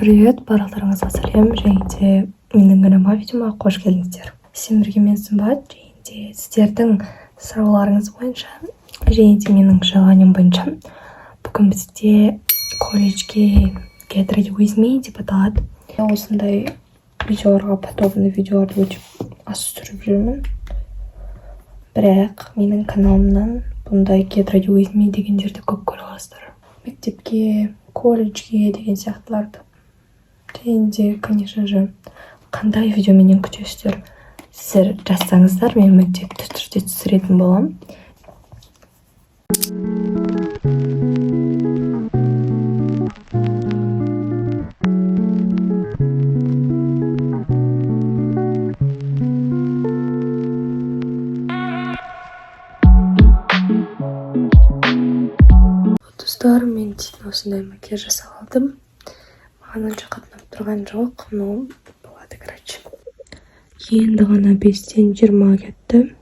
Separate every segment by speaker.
Speaker 1: Привет, барлықтарыңызға сәлем, және де менің күніма видеома қош келдіңіздер. Сен бірге мен Сымбат, және де сіздердің сұрауларыңыз бойынша, және де менің желанием бойынша бүгін бізде колледжге Get Ready With Me деп аталады. Осындай видеоларға подобный видеоларды өте аз түсіріп жүрмін. Бірақ менің каналымнан бұндай Get Ready With Me дегендерді көп көре аласыздар. Мектепке, колледжге деген сияқтыларды. Және де, конечно же, қандай видео менен күтесіздер. Сіздер жазсаңыздар, мен міндетті түрде түсіретін боламын. Достар, мен тиін осындай макияж жасап алдым. Маған онша қатынап тұрған жоқ, но болады, короче. Енді ғана 5-тен 20 кетті.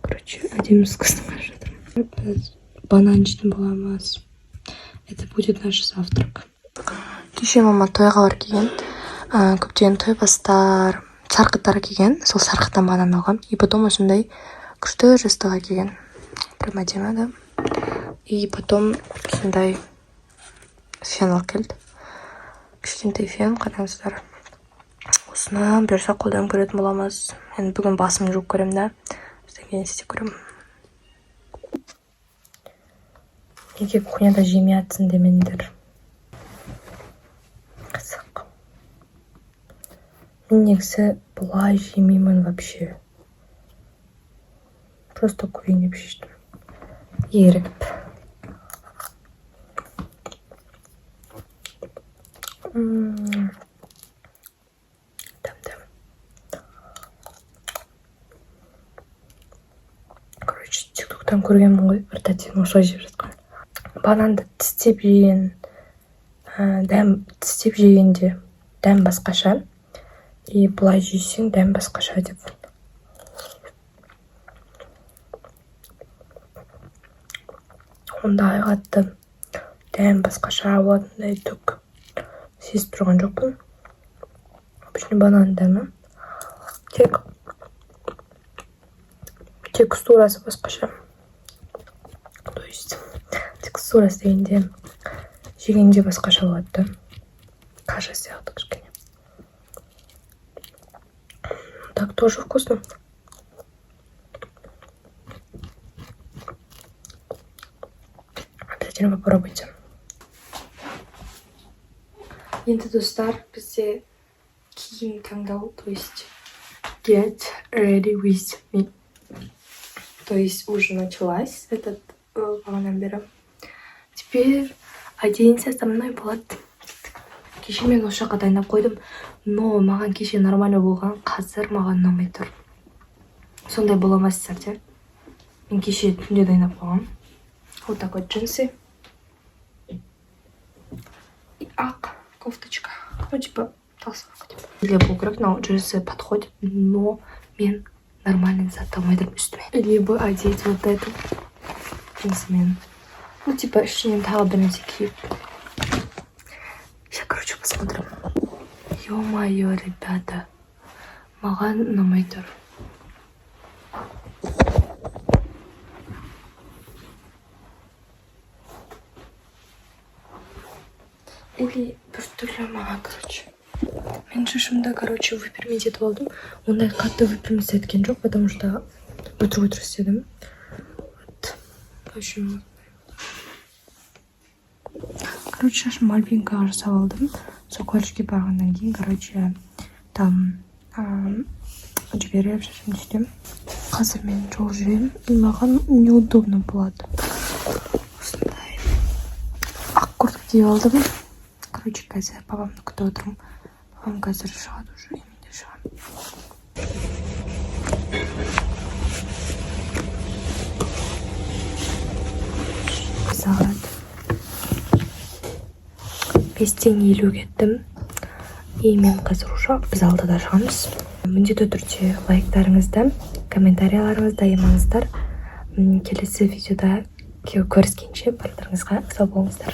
Speaker 1: Короче, әдемі қыздың жатырмын. Банан жейтін боламыз. Это будет наш завтрак. Кеше мама тойға бар келген. Көптеген той бастар, сарқыттар келген. Сол сарқыттан банан алғам. И потом осындай күшті жастыға келген. Прям әдемі, да? И потом осындай фен алып келді. Кішкентай фен, қараңыздар. Осыны берсе қолданып көретін боламыз. Мен бүгін басымды жуып көремін, да. Содан кейін істеп көремін. Неге кухняда жемей атсын демеңдер. Қызық. Мен негізі бұлай жемеймін вообще. Просто көрейін деп шештім. Ерігіп. Дәм-дәм. Короче, тиктоктан көргенмін ғой, бір тәтені осылай жеп жатқан. Бананды тістеп жегенде дәм басқаша. И бұлай жейсең дәм басқаша деп. Ондай қатты дәм басқаша болатындай түк сезіп тұрған жоқпын. Обычный банан дәмі. Текстурасы басқаша. То есть текстурасы дегенде жегенде басқаша болады. Каша сияқты кішкене. Так тоже вкусно. Обязательно попробуйте. Енді достар, бізде киім таңдау, то есть Get Ready With Me. То есть уже началась этот бағанан бері. Теперь оденься со мной болады. Кеше мен осы жаққа дайындап қойдым, но маған кеше нормально болған, қазір маған ұнамай тұр. Сондай боламасыздар, де. Мен кеше түнде дайындап қойғам. Вот такой джинсы. И ақ кофточка. Ну, типа, толстовка. Для бугров, но джинсы подходят, но мен нормальный зат алмайдырмын үстіме. Либо одеть вот эту джинсмен. Ну, типа, ішінен тағы бір нәрсе киіп. Сейчас, короче, посмотрим. Ё-моё, ребята. Маған ұнамай тұр. Или біртүрлі маған, короче. Мен шашымда, короче, выпрямить етіп алдым. Ондай қатты выпрямить еткен жоқ, потому что өтірік істедім. Вот. В общем, короче, шашым альпинкаға жасап алдым. Сол колледжге барғаннан кейін, короче, там жіберіп шашымды істедім. Қазір мен жол жүремін, и маған неудобно болады. Осындай ақ куртка киіп алдым. Короче, қазір папамды күтіп отырмын. Папам қазір шығады уже, и мен де шығамын. Сағат 5:50 кеттім. И мен қазір уже біз алдыда шығамыз. Міндетті түрде лайктарыңызды, комментарияларыңызды аямаңыздар. Келесі видеода көріскенше барлықтарыңызға сау болыңыздар.